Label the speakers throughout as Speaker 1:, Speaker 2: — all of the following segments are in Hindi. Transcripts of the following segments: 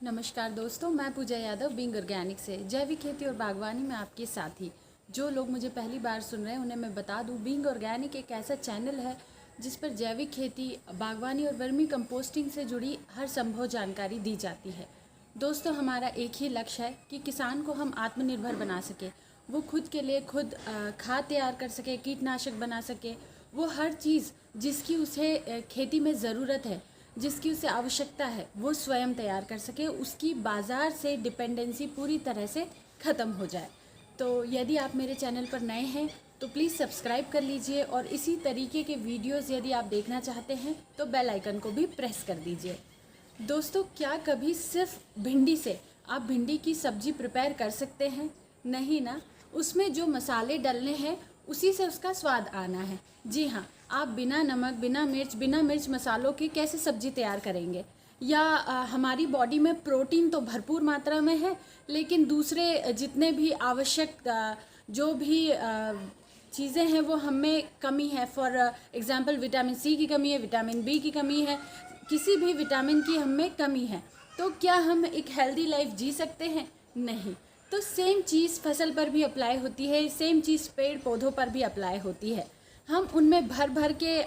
Speaker 1: नमस्कार दोस्तों, मैं पूजा यादव बिंग ऑर्गेनिक से जैविक खेती और बागवानी में आपके साथी। जो लोग मुझे पहली बार सुन रहे हैं उन्हें मैं बता दूं, बिंग ऑर्गेनिक एक ऐसा चैनल है जिस पर जैविक खेती, बागवानी और वर्मी कंपोस्टिंग से जुड़ी हर संभव जानकारी दी जाती है। दोस्तों, हमारा एक ही लक्ष्य है कि किसान को हम आत्मनिर्भर बना सके, वो खुद के लिए खुद खाद तैयार कर सके, कीटनाशक बना सके, वो हर चीज़ जिसकी उसे खेती में ज़रूरत है, जिसकी उसे आवश्यकता है, वो स्वयं तैयार कर सके, उसकी बाज़ार से डिपेंडेंसी पूरी तरह से ख़त्म हो जाए। तो यदि आप मेरे चैनल पर नए हैं तो प्लीज़ सब्सक्राइब कर लीजिए और इसी तरीके के वीडियोस यदि आप देखना चाहते हैं तो बेल आइकन को भी प्रेस कर दीजिए। दोस्तों, क्या कभी सिर्फ भिंडी से आप भिंडी की सब्ज़ी प्रिपेयर कर सकते हैं? नहीं ना। उसमें जो मसाले डलने हैं उसी से उसका स्वाद आना है। जी हाँ, आप बिना नमक, बिना मिर्च मसालों की कैसे सब्ज़ी तैयार करेंगे? या हमारी बॉडी में प्रोटीन तो भरपूर मात्रा में है, लेकिन दूसरे जितने भी आवश्यक जो भी चीज़ें हैं वो हमें कमी है। फॉर एग्ज़ाम्पल, विटामिन सी की कमी है, विटामिन बी की कमी है, किसी भी विटामिन की हमें कमी है, तो क्या हम एक हेल्दी लाइफ जी सकते हैं? नहीं। तो सेम चीज़ फसल पर भी अप्लाई होती है, सेम चीज़ पेड़ पौधों पर भी अप्लाई होती है। हम उनमें भर भर के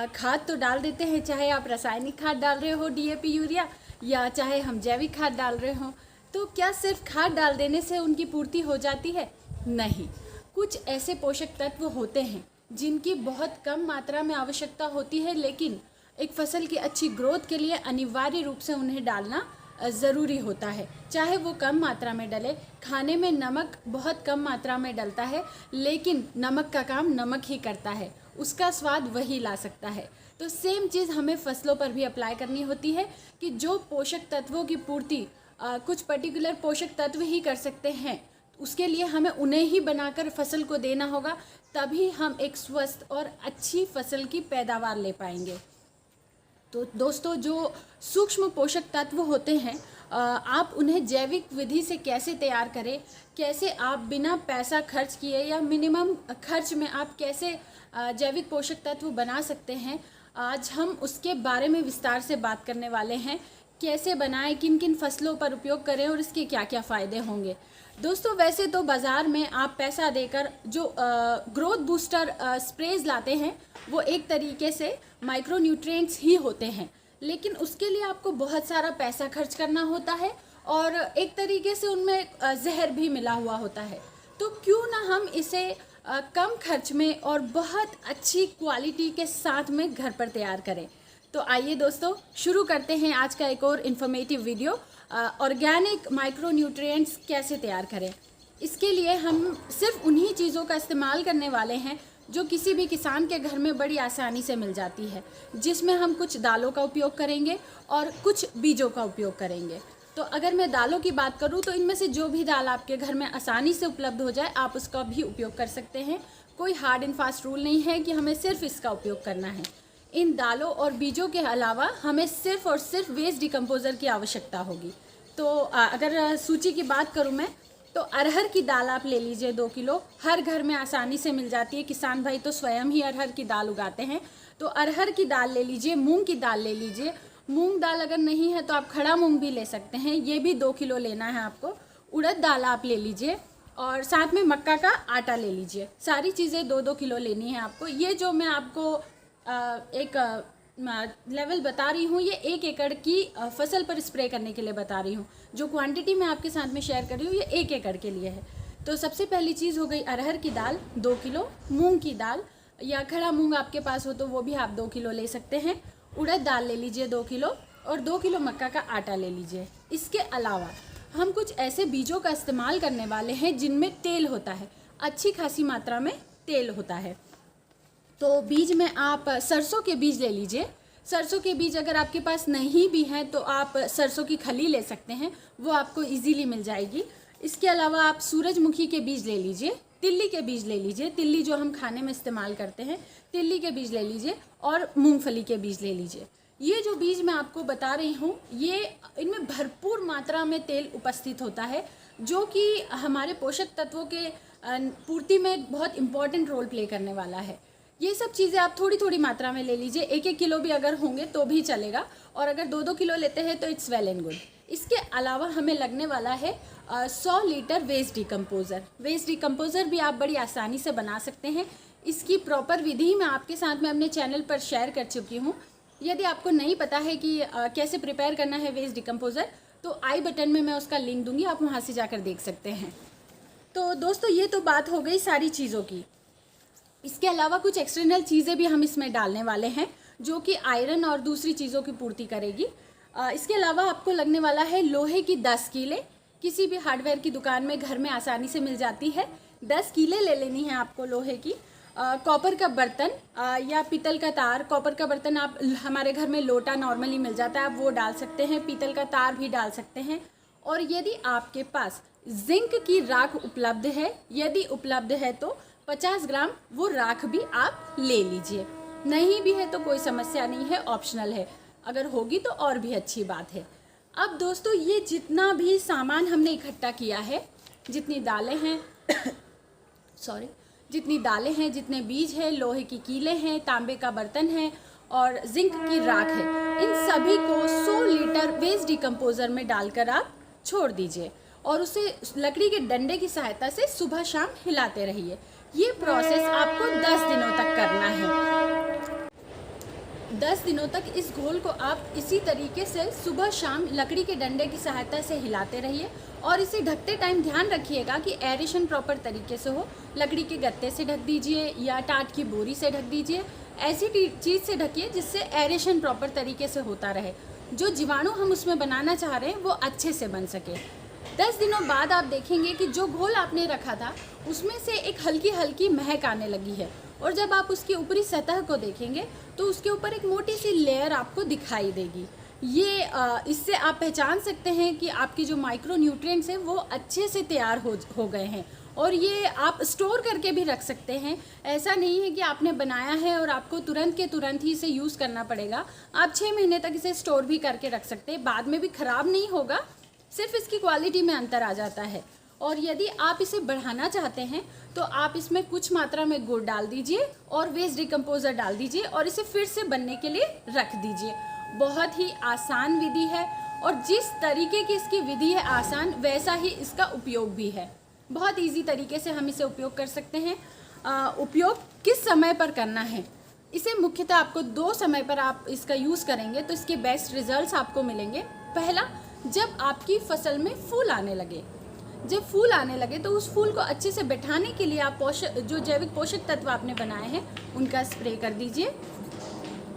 Speaker 1: खाद तो डाल देते हैं, चाहे आप रासायनिक खाद डाल रहे हो, डीएपी, यूरिया, या चाहे हम जैविक खाद डाल रहे हो। तो क्या सिर्फ खाद डाल देने से उनकी पूर्ति हो जाती है? नहीं। कुछ ऐसे पोषक तत्व होते हैं जिनकी बहुत कम मात्रा में आवश्यकता होती है, लेकिन एक फसल की अच्छी ग्रोथ के लिए अनिवार्य रूप से उन्हें डालना ज़रूरी होता है। चाहे वो कम मात्रा में डले। खाने में नमक बहुत कम मात्रा में डलता है, लेकिन नमक का काम नमक ही करता है, उसका स्वाद वही ला सकता है। तो सेम चीज़ हमें फसलों पर भी अप्लाई करनी होती है कि जो पोषक तत्वों की पूर्ति कुछ पर्टिकुलर पोषक तत्व ही कर सकते हैं, उसके लिए हमें उन्हें ही बनाकर फसल को देना होगा, तभी हम एक स्वस्थ और अच्छी फसल की पैदावार ले पाएंगे। तो दोस्तों, जो सूक्ष्म पोषक तत्व होते हैं, आप उन्हें जैविक विधि से कैसे तैयार करें, कैसे आप बिना पैसा खर्च किए या मिनिमम खर्च में आप कैसे जैविक पोषक तत्व बना सकते हैं, आज हम उसके बारे में विस्तार से बात करने वाले हैं। कैसे बनाएं, किन किन फसलों पर उपयोग करें और इसके क्या क्या फ़ायदे होंगे। दोस्तों, वैसे तो बाज़ार में आप पैसा देकर जो ग्रोथ बूस्टर स्प्रेज लाते हैं वो एक तरीके से माइक्रो न्यूट्रिएंट्स ही होते हैं, लेकिन उसके लिए आपको बहुत सारा पैसा खर्च करना होता है और एक तरीके से उनमें जहर भी मिला हुआ होता है। तो क्यों ना हम इसे कम खर्च में और बहुत अच्छी क्वालिटी के साथ में घर पर तैयार करें। तो आइए दोस्तों, शुरू करते हैं आज का एक और informative video. Organic micro nutrients कैसे तैयार करें। इसके लिए हम सिर्फ उन्हीं चीज़ों का इस्तेमाल करने वाले हैं जो किसी भी किसान के घर में बड़ी आसानी से मिल जाती है, जिसमें हम कुछ दालों का उपयोग करेंगे और कुछ बीजों का उपयोग करेंगे। तो अगर मैं दालों की बात करूं तो इनमें से जो भी दाल आपके घर में आसानी से उपलब्ध हो जाए, आप उसका भी उपयोग कर सकते हैं। कोई हार्ड एंड फास्ट रूल नहीं है कि हमें सिर्फ इसका उपयोग करना है। इन दालों और बीजों के अलावा हमें सिर्फ और सिर्फ वेस्ट डिकम्पोज़र की आवश्यकता होगी। तो अगर सूची की बात करूं मैं, तो अरहर की दाल आप ले लीजिए 2 किलो। हर घर में आसानी से मिल जाती है, किसान भाई तो स्वयं ही अरहर की दाल उगाते हैं। तो अरहर की दाल ले लीजिए। मूंग की दाल ले लीजिए। मूंग दाल अगर नहीं है तो आप खड़ा मूंग भी ले सकते हैं, ये भी 2 किलो लेना है आपको। उड़द दाल आप ले लीजिए और साथ में मक्का का आटा ले लीजिए। सारी चीज़ें 2-2 किलो लेनी है आपको। ये जो मैं आपको एक लेवल बता रही हूँ, ये 1 एकड़ की फसल पर स्प्रे करने के लिए बता रही हूँ। जो क्वांटिटी मैं आपके साथ में शेयर कर रही हूँ ये 1 एकड़ के लिए है। तो सबसे पहली चीज़ हो गई अरहर की दाल 2 किलो, मूंग की दाल या खड़ा मूंग आपके पास हो तो वो भी आप 2 किलो ले सकते हैं। उड़द दाल ले लीजिए 2 किलो और 2 किलो मक्का का आटा ले लीजिए। इसके अलावा हम कुछ ऐसे बीजों का इस्तेमाल करने वाले हैं जिनमें तेल होता है, अच्छी खासी मात्रा में तेल होता है। तो बीज में आप सरसों के बीज ले लीजिए। सरसों के बीज अगर आपके पास नहीं भी हैं तो आप सरसों की खली ले सकते हैं, वो आपको इजीली मिल जाएगी। इसके अलावा आप सूरजमुखी के बीज ले लीजिए, तिल्ली के बीज ले लीजिए, तिल्ली जो हम खाने में इस्तेमाल करते हैं, तिल्ली के बीज ले लीजिए और मूंगफली के बीज ले लीजिए। ये जो बीज मैं आपको बता रही हूँ, ये इनमें भरपूर मात्रा में तेल उपस्थित होता है, जो कि हमारे पोषक तत्वों के पूर्ति में बहुत इम्पॉर्टेंट रोल प्ले करने वाला है। ये सब चीज़ें आप थोड़ी थोड़ी मात्रा में ले लीजिए। 1-1 किलो भी अगर होंगे तो भी चलेगा, और अगर 2-2 किलो लेते हैं तो इट्स वेल एंड गुड। इसके अलावा हमें लगने वाला है 100 litre waste decomposer. Waste decomposer भी आप बड़ी आसानी से बना सकते हैं। इसकी प्रॉपर विधि मैं आपके साथ में अपने चैनल पर शेयर कर चुकी हूँ। यदि आपको नहीं पता है कि कैसे प्रिपेयर करना है वेस्ट डिकम्पोज़र, तो आई बटन में मैं उसका लिंक दूंगी, आप वहाँ से जाकर देख सकते हैं। तो दोस्तों, ये तो बात हो गई सारी चीज़ों की। इसके अलावा कुछ एक्सटर्नल चीज़ें भी हम इसमें डालने वाले हैं जो कि आयरन और दूसरी चीज़ों की पूर्ति करेगी। इसके अलावा आपको लगने वाला है लोहे की 10 कीले। किसी भी हार्डवेयर की दुकान में घर में आसानी से मिल जाती है। 10 कीले ले लेनी है आपको लोहे की। कॉपर का बर्तन या पीतल का तार। कॉपर का बर्तन आप, हमारे घर में लोटा नॉर्मली मिल जाता है, आप वो डाल सकते हैं। पीतल का तार भी डाल सकते हैं। और यदि आपके पास जिंक की राख उपलब्ध है, यदि उपलब्ध है तो 50 ग्राम वो राख भी आप ले लीजिए। नहीं भी है तो कोई समस्या नहीं है, ऑप्शनल है। अगर होगी तो और भी अच्छी बात है। अब दोस्तों, ये जितना भी सामान हमने इकट्ठा किया है, जितनी दालें हैं जितनी दालें हैं, जितने बीज हैं, लोहे की कीलें हैं, तांबे का बर्तन है और जिंक की राख है, इन सभी को 100 लीटर वेस्ट डिकम्पोज़र में डालकर आप छोड़ दीजिए और उसे लकड़ी के डंडे की सहायता से सुबह शाम हिलाते रहिए। ये प्रोसेस आपको 10 दिनों तक करना है। 10 दिनों तक इस घोल को आप इसी तरीके से सुबह शाम लकड़ी के डंडे की सहायता से हिलाते रहिए और इसे ढकते टाइम ध्यान रखिएगा कि एरेशन प्रॉपर तरीके से हो। लकड़ी के गत्ते से ढक दीजिए या टाट की बोरी से ढक दीजिए। ऐसी चीज़ से ढकिए जिससे एरेशन प्रॉपर तरीके से होता रहे। जो जीवाणु हम उसमें बनाना चाह रहे हैं वो अच्छे से बन सके। 10 दिनों बाद आप देखेंगे कि जो घोल आपने रखा था उसमें से एक हल्की हल्की महक आने लगी है और जब आप उसकी ऊपरी सतह को देखेंगे तो उसके ऊपर एक मोटी सी लेयर आपको दिखाई देगी। ये इससे आप पहचान सकते हैं कि आपकी जो माइक्रो न्यूट्रिएंट्स हैं वो अच्छे से तैयार हो गए हैं और ये आप स्टोर करके भी रख सकते हैं। ऐसा नहीं है कि आपने बनाया है और आपको तुरंत के तुरंत ही इसे यूज़ करना पड़ेगा। आप 6 महीने तक इसे स्टोर भी करके रख सकते हैं, बाद में भी ख़राब नहीं होगा, सिर्फ इसकी क्वालिटी में अंतर आ जाता है। और यदि आप इसे बढ़ाना चाहते हैं तो आप इसमें कुछ मात्रा में गुड़ डाल दीजिए और वेस्ट डिकम्पोज़र डाल दीजिए और इसे फिर से बनने के लिए रख दीजिए। बहुत ही आसान विधि है और जिस तरीके की इसकी विधि है आसान, वैसा ही इसका उपयोग भी है। बहुत इजी तरीके से हम इसे उपयोग कर सकते हैं। उपयोग किस समय पर करना है, इसे मुख्यतः आपको 2 समय पर आप इसका यूज़ करेंगे तो इसके बेस्ट रिजल्ट्स आपको मिलेंगे। पहला, जब आपकी फसल में फूल आने लगे। जब फूल आने लगे तो उस फूल को अच्छे से बैठाने के लिए आप जो जैविक पोषक तत्व आपने बनाए हैं उनका स्प्रे कर दीजिए।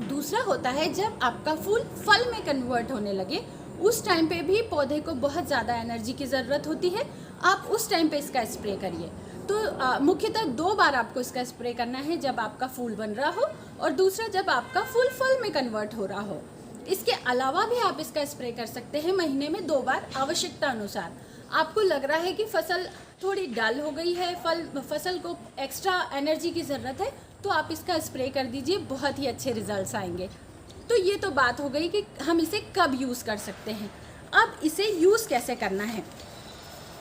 Speaker 1: दूसरा होता है जब आपका फूल फल में कन्वर्ट होने लगे, उस टाइम पे भी पौधे को बहुत ज़्यादा एनर्जी की ज़रूरत होती है, आप उस टाइम पे इसका स्प्रे करिए। तो मुख्यतः 2 बार आपको इसका स्प्रे करना है, जब आपका फूल बन रहा हो और दूसरा जब आपका फूल फल में कन्वर्ट हो रहा हो। इसके अलावा भी आप इसका स्प्रे कर सकते हैं महीने में 2 बार आवश्यकता अनुसार। आपको लग रहा है कि फसल थोड़ी डल हो गई है, फसल को एक्स्ट्रा एनर्जी की ज़रूरत है, तो आप इसका स्प्रे कर दीजिए, बहुत ही अच्छे रिजल्ट्स आएंगे। तो ये तो बात हो गई कि हम इसे कब यूज़ कर सकते हैं। अब इसे यूज़ कैसे करना है,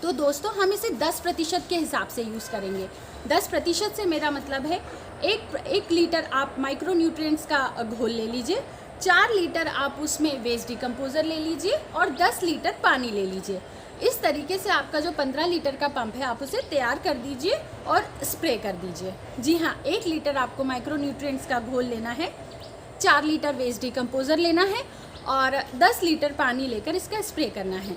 Speaker 1: तो दोस्तों हम इसे 10% के हिसाब से यूज़ करेंगे। 10% से मेरा मतलब है 1 लीटर आप माइक्रो न्यूट्रिएंट्स का घोल ले लीजिए, 4 लीटर आप उसमें वेस्ट डिकम्पोज़र ले लीजिए और 10 लीटर पानी ले लीजिए। इस तरीके से आपका जो 15 लीटर का पंप है आप उसे तैयार कर दीजिए और स्प्रे कर दीजिए। जी हाँ, 1 लीटर आपको माइक्रो न्यूट्रिएंट्स का घोल लेना है, 4 लीटर वेस्ट डिकम्पोज़र लेना है और 10 लीटर पानी लेकर इसका स्प्रे करना है।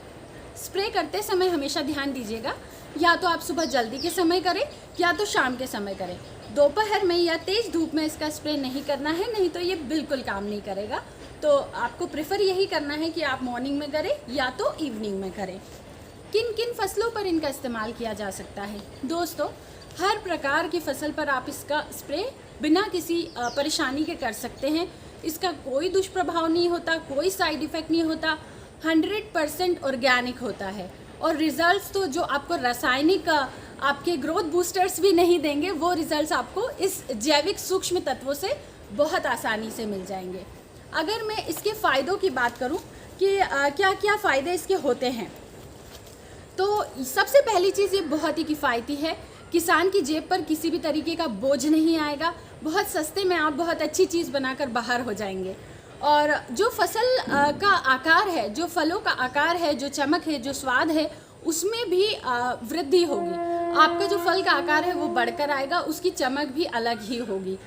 Speaker 1: स्प्रे करते समय हमेशा ध्यान दीजिएगा, या तो आप सुबह जल्दी के समय करें या तो शाम के समय करें। दोपहर में या तेज़ धूप में इसका स्प्रे नहीं करना है, नहीं तो ये बिल्कुल काम नहीं करेगा। तो आपको प्रेफर यही करना है कि आप मॉर्निंग में करें या तो इवनिंग में करें। किन किन फसलों पर इनका इस्तेमाल किया जा सकता है? दोस्तों, हर प्रकार की फसल पर आप इसका स्प्रे बिना किसी परेशानी के कर सकते हैं। इसका कोई दुष्प्रभाव नहीं होता, कोई साइड इफ़ेक्ट नहीं होता, 100% ऑर्गेनिक होता है और रिजल्ट्स तो जो आपको रासायनिक आपके ग्रोथ बूस्टर्स भी नहीं देंगे, वो रिजल्ट्स आपको इस जैविक सूक्ष्म तत्वों से बहुत आसानी से मिल जाएंगे। अगर मैं इसके फ़ायदों की बात करूं कि क्या क्या फ़ायदे इसके होते हैं, तो सबसे पहली चीज़ ये बहुत ही किफ़ायती है। किसान की जेब पर किसी भी तरीके का बोझ नहीं आएगा, बहुत सस्ते में आप बहुत अच्छी चीज़ बनाकर बाहर हो जाएंगे। और जो फसल का आकार है, जो फलों का आकार है, जो चमक है, जो स्वाद है, उसमें भी वृद्धि होगी। आपका जो फल का आकार है वो बढ़कर आएगा, उसकी चमक भी अलग ही होगी।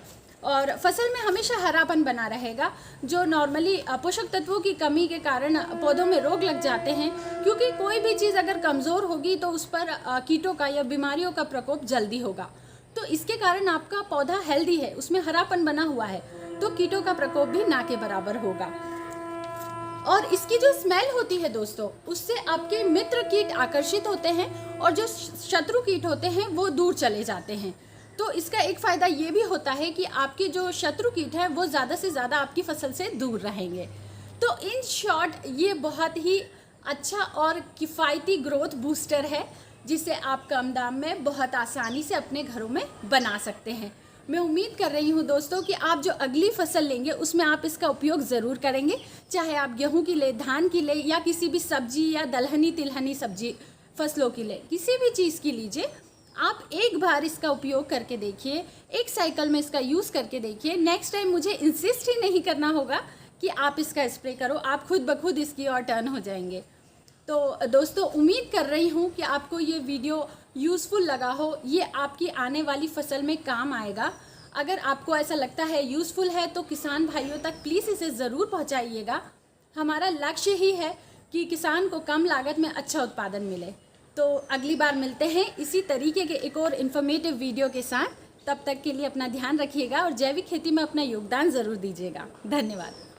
Speaker 1: और फसल में हमेशा हरापन बना रहेगा, जो नॉर्मली पोषक तत्वों की कमी के कारण पौधों में रोग लग जाते हैं, क्योंकि कोई भी चीज़ अगर कमज़ोर होगी तो उस पर कीटों का या बीमारियों का प्रकोप जल्दी होगा। तो इसके कारण आपका पौधा हेल्दी है, उसमें हरापन बना हुआ है, तो कीटों का प्रकोप भी ना के बराबर होगा। और इसकी जो स्मेल होती है दोस्तों, उससे आपके मित्र कीट आकर्षित होते हैं और जो शत्रु कीट होते हैं वो दूर चले जाते हैं। तो इसका एक फ़ायदा ये भी होता है कि आपके जो शत्रु कीट हैं वो ज़्यादा से ज़्यादा आपकी फसल से दूर रहेंगे। तो इन शॉर्ट ये बहुत ही अच्छा और किफ़ायती ग्रोथ बूस्टर है, जिसे आप कम दाम में बहुत आसानी से अपने घरों में बना सकते हैं। मैं उम्मीद कर रही हूँ दोस्तों कि आप जो अगली फसल लेंगे उसमें आप इसका उपयोग ज़रूर करेंगे, चाहे आप गेहूं की ले, धान की ले, या किसी भी सब्जी या दलहनी तिलहनी सब्जी फसलों की ले, किसी भी चीज़ की लीजिए। आप एक बार इसका उपयोग करके देखिए, एक साइकिल में इसका यूज़ करके देखिए। नेक्स्ट टाइम मुझे इंसिस्ट ही नहीं करना होगा कि आप इसका स्प्रे करो, आप खुद ब खुद इसकी ओर टर्न हो जाएंगे। तो दोस्तों, उम्मीद कर रही हूँ कि आपको ये वीडियो यूज़फुल लगा हो, ये आपकी आने वाली फसल में काम आएगा। अगर आपको ऐसा लगता है यूज़फुल है तो किसान भाइयों तक प्लीज़ इसे ज़रूर पहुँचाइएगा। हमारा लक्ष्य ही है कि किसान को कम लागत में अच्छा उत्पादन मिले। तो अगली बार मिलते हैं इसी तरीके के एक और इन्फॉर्मेटिव वीडियो के साथ। तब तक के लिए अपना ध्यान रखिएगा और जैविक खेती में अपना योगदान ज़रूर दीजिएगा। धन्यवाद।